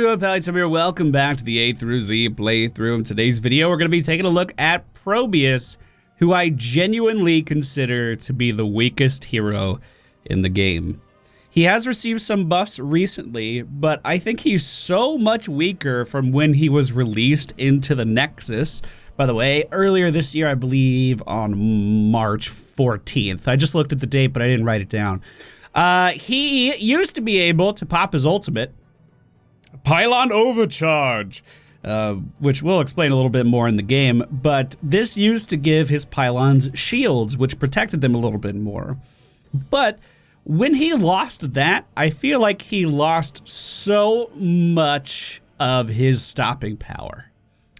everyone, MFPallytime here. Welcome back to the A through Z playthrough. In today's video, we're going to be taking a look at Probius, who I genuinely consider to be the weakest hero in the game. He has received some buffs recently, but I think he's so much weaker from when he was released into the Nexus. By the way, earlier this year, I believe on March 14th. I just looked at the date, but I didn't write it down. He used to be able to pop his ultimate, Pylon Overcharge, which we'll explain a little bit more in the game, but this used to give his pylons shields, which protected them a little bit more. But when he lost that, I feel like he lost so much of his stopping power.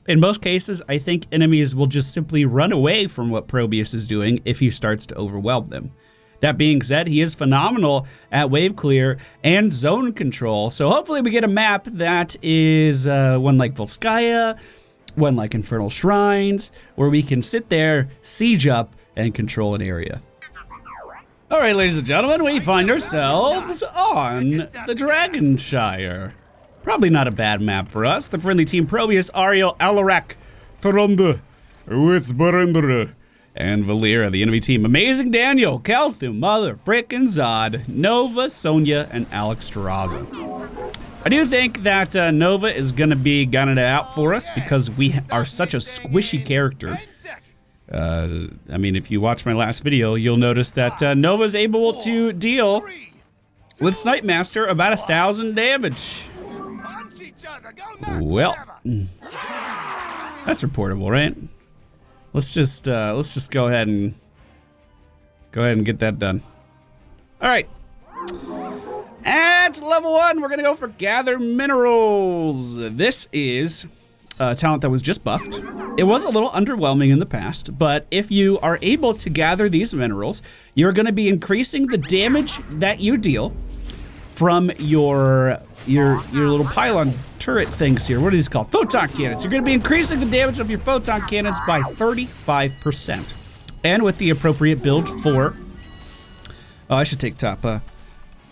In most cases, I think enemies will just simply run away from what Probius is doing if he starts to overwhelm them. That being said, he is phenomenal at wave clear and zone control, so hopefully we get a map that is one like Volskaya, one like Infernal Shrines, where we can sit there, siege up, and control an area. All right, ladies and gentlemen, we find ourselves on the Dragon Shire. Probably not a bad map for us. The friendly team Probius, Ariel, Alarak, Toronda, Witzbarendra, and Valera. The enemy team Amazing Daniel, Kalthum, Mother, Frickin' Zod, Nova, Sonya, and Alex Terraza. I do think that Nova is going to be gunning it out for us because we are such a squishy character. I mean, if you watch my last video, you'll notice that Nova's able to deal with Snipe Master about 1,000 damage. Well, that's reportable, right? Let's just go ahead and get that done. All right. At level 1, we're gonna go for Gather Minerals. This is a talent that was just buffed. It was a little underwhelming in the past, but if you are able to gather these minerals, you're gonna be increasing the damage that you deal from your little pylon turret things here. What are these called? Photon cannons. You're gonna be increasing the damage of your photon cannons by 35%. And with the appropriate build for... Oh, I should take top,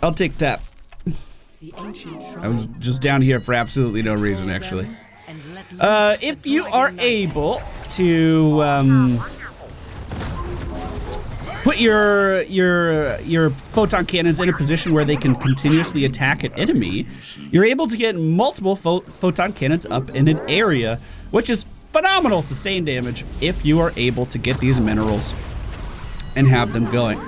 I'll take top. I was just down here for absolutely no reason, actually. If you are able to put your photon cannons in a position where they can continuously attack an enemy, you're able to get multiple photon cannons up in an area, which is phenomenal sustain damage if you are able to get these minerals and have them going.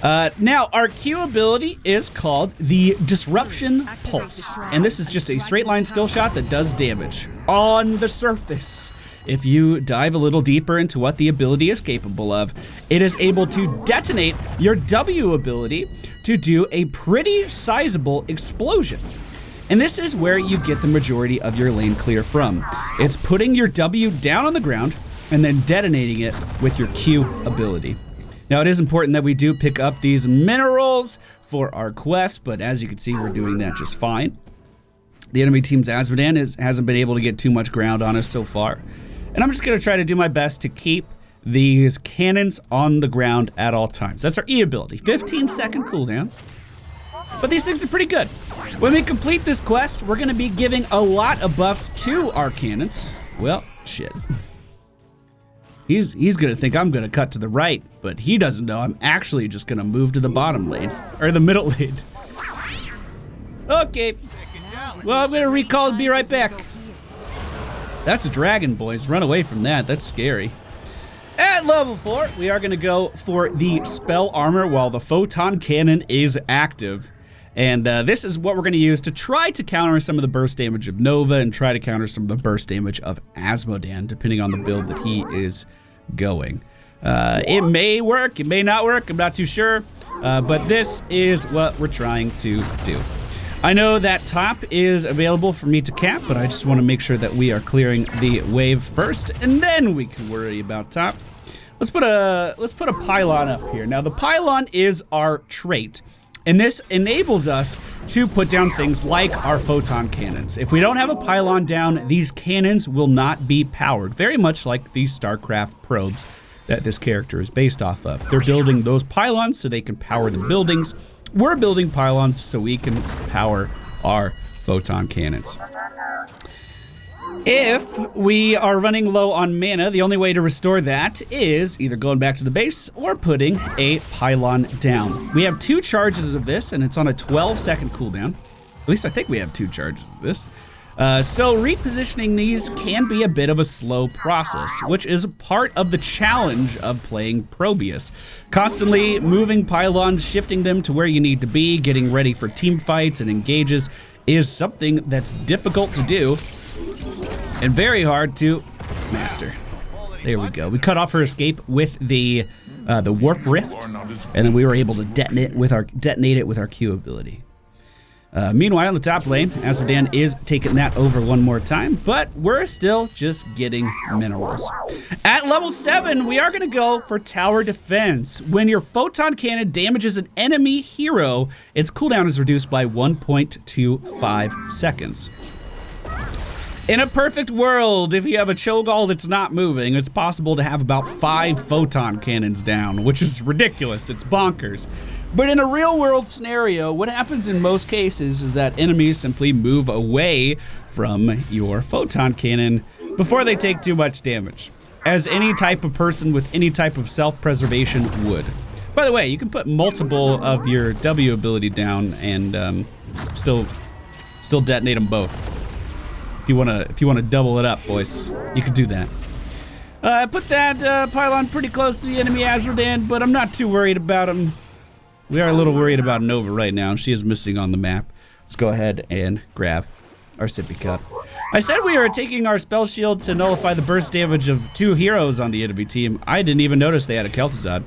Now, our Q ability is called the Disruption Pulse, and this is just a straight line skill shot that does damage on the surface. If you dive a little deeper into what the ability is capable of, it is able to detonate your W ability to do a pretty sizable explosion. And this is where you get the majority of your lane clear from. It's putting your W down on the ground and then detonating it with your Q ability. Now, it is important that we do pick up these minerals for our quest, but as you can see, we're doing that just fine. The enemy team's Azmodan hasn't been able to get too much ground on us so far. And I'm just gonna try to do my best to keep these cannons on the ground at all times. That's our E ability, 15-second cooldown. But these things are pretty good. When we complete this quest, we're gonna be giving a lot of buffs to our cannons. Well, shit. He's gonna think I'm gonna cut to the right, but he doesn't know I'm actually just gonna move to the bottom lane, or the middle lane. Okay, well, I'm gonna recall and be right back. That's a dragon, boys. Run away from that, that's scary. At level 4, we are gonna go for the spell armor while the photon cannon is active. And this is what we're gonna use to try to counter some of the burst damage of Nova and try to counter some of the burst damage of Azmodan, depending on the build that he is going. It may work, it may not work, I'm not too sure, but this is what we're trying to do. I know that top is available for me to cap, but I just want to make sure that we are clearing the wave first, and then we can worry about top. Let's put a pylon up here. Now, the pylon is our trait, and this enables us to put down things like our photon cannons. If we don't have a pylon down, these cannons will not be powered, very much like the StarCraft probes that this character is based off of. They're building those pylons so they can power the buildings. We're building pylons so we can power our photon cannons. If we are running low on mana, the only way to restore that is either going back to the base or putting a pylon down. We have 2 charges of this, and it's on a 12-second cooldown. At least I think we have 2 charges of this. So repositioning these can be a bit of a slow process, which is part of the challenge of playing Probius. Constantly moving pylons, shifting them to where you need to be, getting ready for team fights and engages is something that's difficult to do and very hard to master. There we go. We cut off her escape with the warp rift, and then we were able to detonate it with our Q ability. Meanwhile, in the top lane, Azmodan is taking that over one more time, but we're still just getting minerals. At level 7, we are going to go for tower defense. When your photon cannon damages an enemy hero, its cooldown is reduced by 1.25 seconds. In a perfect world, if you have a Cho'Gall that's not moving, it's possible to have about 5 photon cannons down, which is ridiculous. It's bonkers. But in a real-world scenario, what happens in most cases is that enemies simply move away from your photon cannon before they take too much damage, as any type of person with any type of self-preservation would. By the way, you can put multiple of your W ability down and still detonate them both. If you wanna double it up, boys, you can do that. I put that pylon pretty close to the enemy Azmodan, but I'm not too worried about him. We are a little worried about Nova right now. She is missing on the map. Let's go ahead and grab our sippy cup. I said we are taking our spell shield to nullify the burst damage of 2 heroes on the enemy team. I didn't even notice they had a Kel'Thuzad.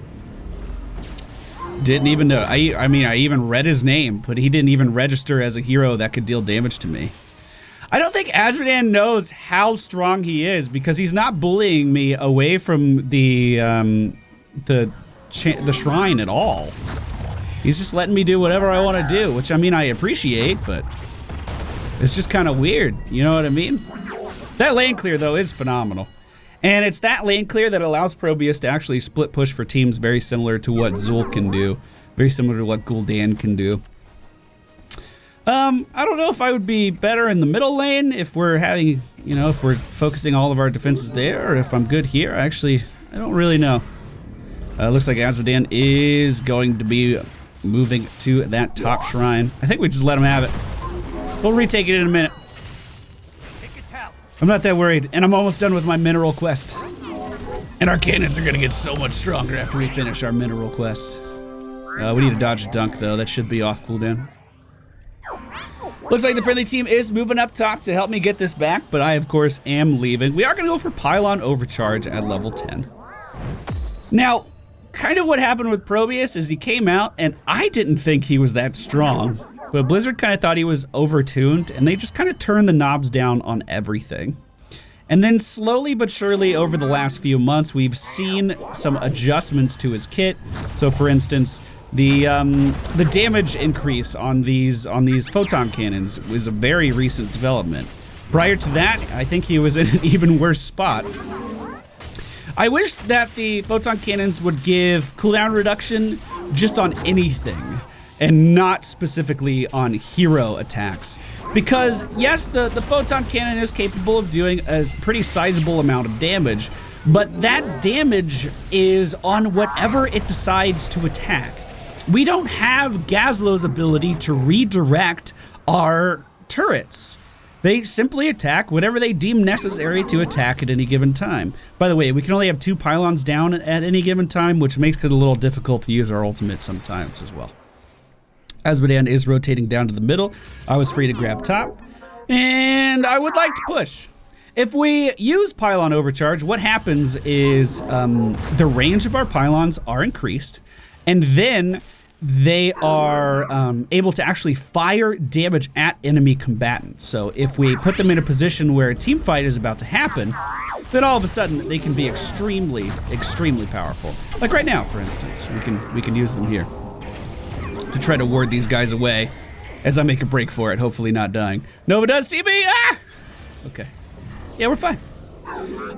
Didn't even know. I mean, I even read his name, but he didn't even register as a hero that could deal damage to me. I don't think Azmodan knows how strong he is because he's not bullying me away from the shrine at all. He's just letting me do whatever I want to do, which I mean I appreciate, but it's just kind of weird. You know what I mean? That lane clear though is phenomenal. And it's that lane clear that allows Probius to actually split push for teams very similar to what Zul can do. Very similar to what Gul'dan can do. I don't know if I would be better in the middle lane if we're having, you know, if we're focusing all of our defenses there, or if I'm good here. Actually, I don't really know. Looks like Azmodan is going to be moving to that top shrine. I think we just let him have it. We'll retake it in a minute. I'm not that worried, and I'm almost done with my mineral quest. And our cannons are gonna get so much stronger after we finish our mineral quest. We need to dodge a dunk though. That should be off cooldown. Looks like the friendly team is moving up top to help me get this back, but I of course am leaving. We are gonna go for pylon overcharge at level 10. Now, kind of what happened with Probius is he came out and I didn't think he was that strong, but Blizzard kind of thought he was overtuned and they just kind of turned the knobs down on everything. And then slowly but surely over the last few months, we've seen some adjustments to his kit. So for instance, the damage increase on these photon cannons was a very recent development. Prior to that, I think he was in an even worse spot. I wish that the photon cannons would give cooldown reduction just on anything and not specifically on hero attacks. Because yes, the photon cannon is capable of doing a pretty sizable amount of damage, but that damage is on whatever it decides to attack. We don't have Gazlo's ability to redirect our turrets. They simply attack whatever they deem necessary to attack at any given time. By the way, we can only have 2 pylons down at any given time, which makes it a little difficult to use our ultimate sometimes as well. Azmodan is rotating down to the middle. I was free to grab top, and I would like to push. If we use pylon overcharge, what happens is the range of our pylons are increased, and then they are able to actually fire damage at enemy combatants. So if we put them in a position where a team fight is about to happen, then all of a sudden they can be extremely, extremely powerful. Like right now, for instance, we can use them here to try to ward these guys away as I make a break for it, hopefully not dying. Nova does see me! Ah! Okay. Yeah, we're fine.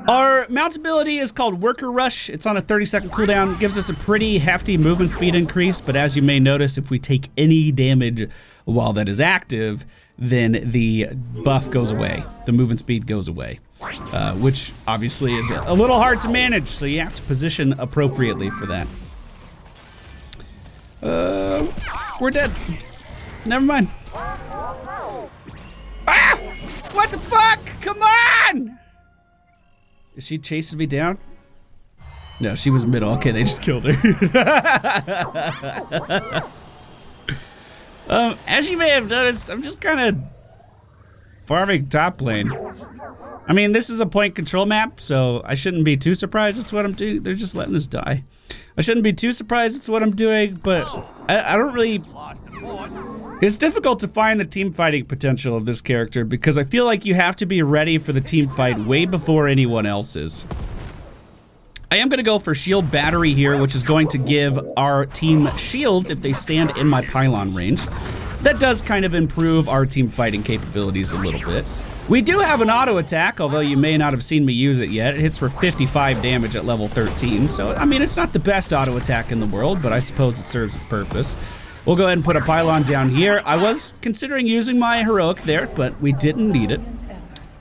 Our mount ability is called Worker Rush. It's on a 30-second cooldown. It gives us a pretty hefty movement speed increase, but as you may notice, if we take any damage while that is active, then the buff goes away. The movement speed goes away, which obviously is a little hard to manage, so you have to position appropriately for that. We're dead. Never mind. Ah! What the fuck? Come on! Is she chasing me down? No, she was middle. Okay, they just killed her. As you may have noticed, I'm just kind of farming top lane. I mean, this is a point control map, so I shouldn't be too surprised it's what I'm doing. They're just letting us die. I shouldn't be too surprised it's what I'm doing, but I don't really... It's difficult to find the team fighting potential of this character because I feel like you have to be ready for the team fight way before anyone else is. I am going to go for shield battery here, which is going to give our team shields if they stand in my pylon range. That does kind of improve our team fighting capabilities a little bit. We do have an auto attack, although you may not have seen me use it yet. It hits for 55 damage at level 13. So, I mean, it's not the best auto attack in the world, but I suppose it serves its purpose. We'll go ahead and put a pylon down here. I was considering using my heroic there, but we didn't need it.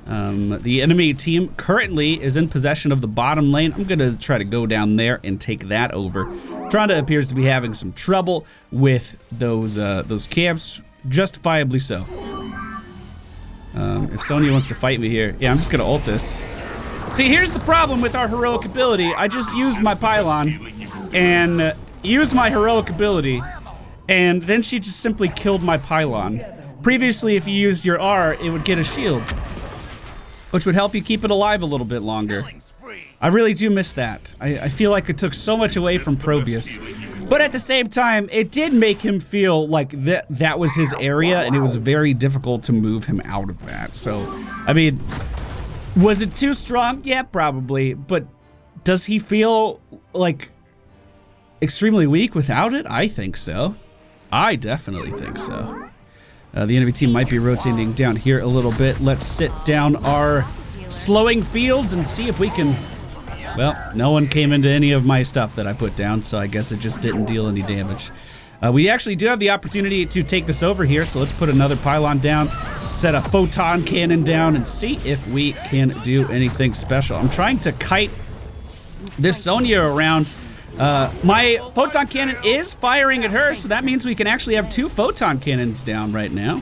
The enemy team currently is in possession of the bottom lane. I'm gonna try to go down there and take that over. Tranda appears to be having some trouble with those camps, justifiably so. If Sonya wants to fight me here, yeah, I'm just gonna ult this. See, here's the problem with our heroic ability. I just used my pylon and used my heroic ability, and then she just simply killed my pylon. Previously, if you used your R, it would get a shield, which would help you keep it alive a little bit longer. I really do miss that. I feel like it took so much away from Probius. But at the same time, it did make him feel like that was his area, and it was very difficult to move him out of that. So, I mean, was it too strong? Yeah, probably. But does he feel like extremely weak without it? I think so. I definitely think so. The enemy team might be rotating down here a little bit. Let's sit down our slowing fields and see if we can... Well, no one came into any of my stuff that I put down, so I guess it just didn't deal any damage. We actually do have the opportunity to take this over here, so let's put another pylon down, set a photon cannon down, and see if we can do anything special. I'm trying to kite this Sonya around. My photon cannon is firing at her, so that means we can actually have 2 photon cannons down right now.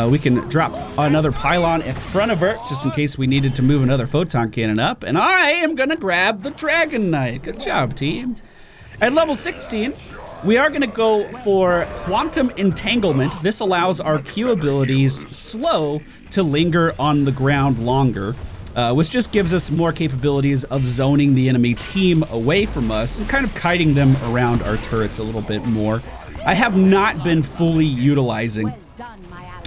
We can drop another pylon in front of her, just in case we needed to move another photon cannon up. And I am gonna grab the Dragon Knight. Good job, team. At level 16, we are gonna go for Quantum Entanglement. This allows our Q abilities slow to linger on the ground longer. Which just gives us more capabilities of zoning the enemy team away from us and kind of kiting them around our turrets a little bit more. I have not been fully utilizing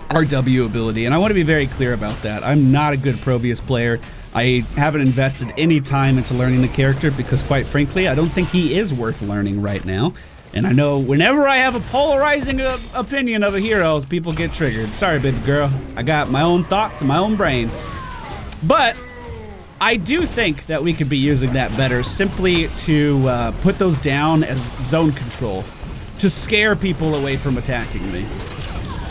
our W ability, and I want to be very clear about that. I'm not a good Probius player. I haven't invested any time into learning the character because, quite frankly, I don't think he is worth learning right now. And I know whenever I have a polarizing opinion of a hero, people get triggered. Sorry, baby girl. I got my own thoughts and my own brain. But I do think that we could be using that better simply to put those down as zone control to scare people away from attacking me.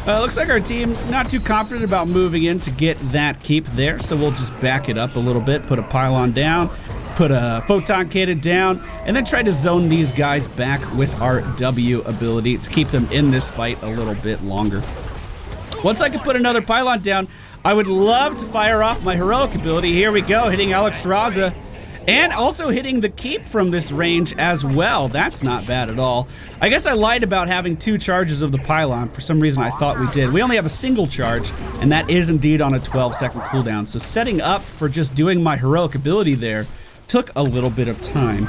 Looks like our team not too confident about moving in to get that keep there, so we'll just back it up a little bit, put a pylon down, put a photon cannon down, and then try to zone these guys back with our W ability to keep them in this fight a little bit longer. Once I can put another pylon down, I would love to fire off my heroic ability. Here we go, hitting Alexstrasza, and also hitting the keep from this range as well. That's not bad at all. I guess I lied about having 2 charges of the pylon. For some reason, I thought we did. We only have a single charge, and that is indeed on a 12-second cooldown. So setting up for just doing my heroic ability there took a little bit of time.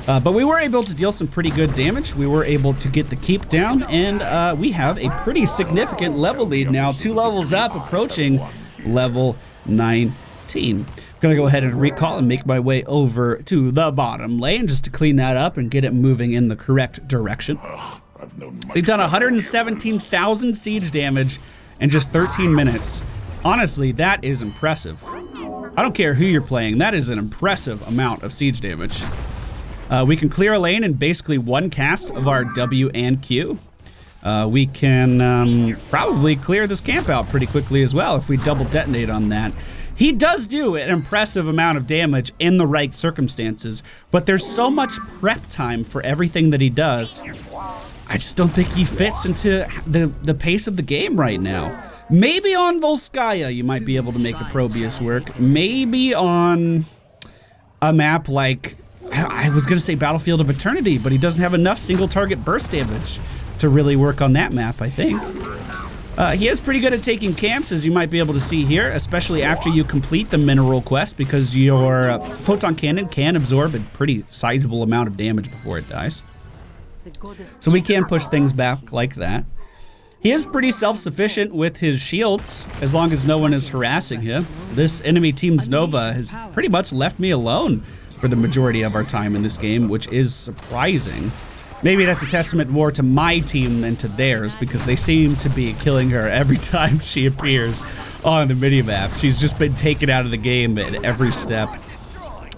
But we were able to deal some pretty good damage. We were able to get the keep down, and we have a pretty significant level lead now. 2 levels up, approaching level 19. I'm gonna go ahead and recall and make my way over to the bottom lane just to clean that up and get it moving in the correct direction. We've done 117,000 siege damage in just 13 minutes. Honestly, that is impressive. I don't care who you're playing, that is an impressive amount of siege damage. We can clear a lane in basically 1 cast of our W and Q. we can probably clear this camp out pretty quickly as well if we double detonate on that. He does do an impressive amount of damage in the right circumstances, but there's so much prep time for everything that he does. I just don't think he fits into the pace of the game right now. Maybe on Volskaya you might be able to make a Probius work. Maybe on a map like, I was gonna say Battlefield of Eternity, but he doesn't have enough single target burst damage to really work on that map, I think. He is pretty good at taking camps, as you might be able to see here, especially after you complete the mineral quest, because your photon cannon can absorb a pretty sizable amount of damage before it dies. So we can push things back like that. He is pretty self-sufficient with his shields, as long as no one is harassing him. This enemy team's Nova has pretty much left me alone for the majority of our time in this game, which is surprising. Maybe that's a testament more to my team than to theirs, because they seem to be killing her every time she appears on the minimap. She's just been taken out of the game at every step.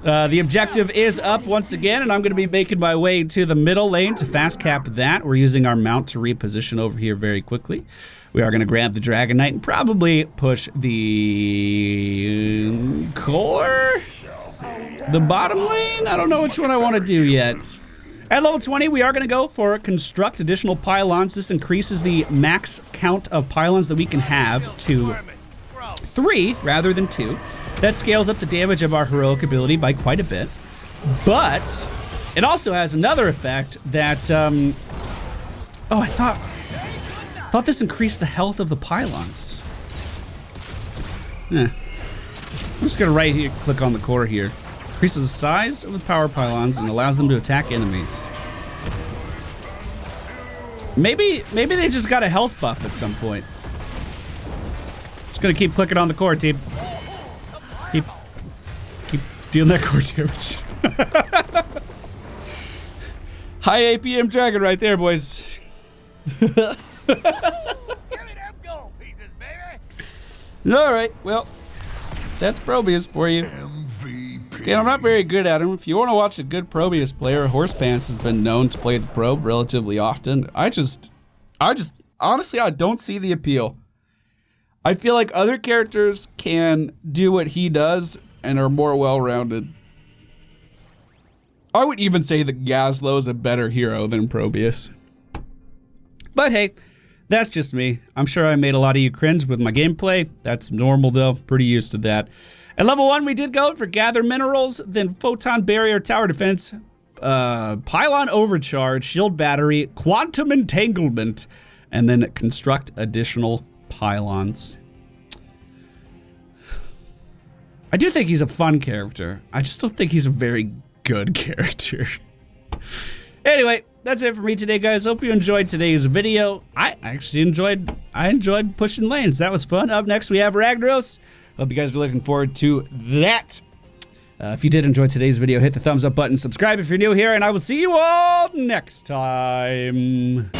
The objective is up once again, and I'm going to be making my way to the middle lane to fast cap that. We're using our mount to reposition over here very quickly. We are going to grab the Dragon Knight and probably push the core? The bottom lane? I don't know which one I want to do yet. At level 20, we are going to go for construct additional pylons. This increases the max count of pylons that we can have to 3 rather than 2. That scales up the damage of our heroic ability by quite a bit. But it also has another effect that, oh, I thought this increased the health of the pylons. I'm just going to right here click on the core here. Increases the size of the power pylons and allows them to attack enemies. Maybe they just got a health buff at some point. Just gonna keep clicking on the core, team. Keep dealing that core damage. High APM dragon right there, boys. Give me them gold pieces, baby. All right, well, that's Probius for you. Okay, I'm not very good at him. If you want to watch a good Probius player, Horsepants has been known to play the probe relatively often. Honestly, I don't see the appeal. I feel like other characters can do what he does and are more well-rounded. I would even say that Gazlo is a better hero than Probius. But hey, that's just me. I'm sure I made a lot of you cringe with my gameplay. That's normal though, pretty used to that. At level 1, we did go for Gather Minerals, then Photon Barrier, Tower Defense, Pylon Overcharge, Shield Battery, Quantum Entanglement, and then construct additional pylons. I do think he's a fun character. I just don't think he's a very good character. Anyway, that's it for me today, guys. Hope you enjoyed today's video. I actually enjoyed pushing lanes. That was fun. Up next, we have Ragnaros. Hope you guys are looking forward to that. If you did enjoy today's video, hit the thumbs up button, subscribe if you're new here, and I will see you all next time.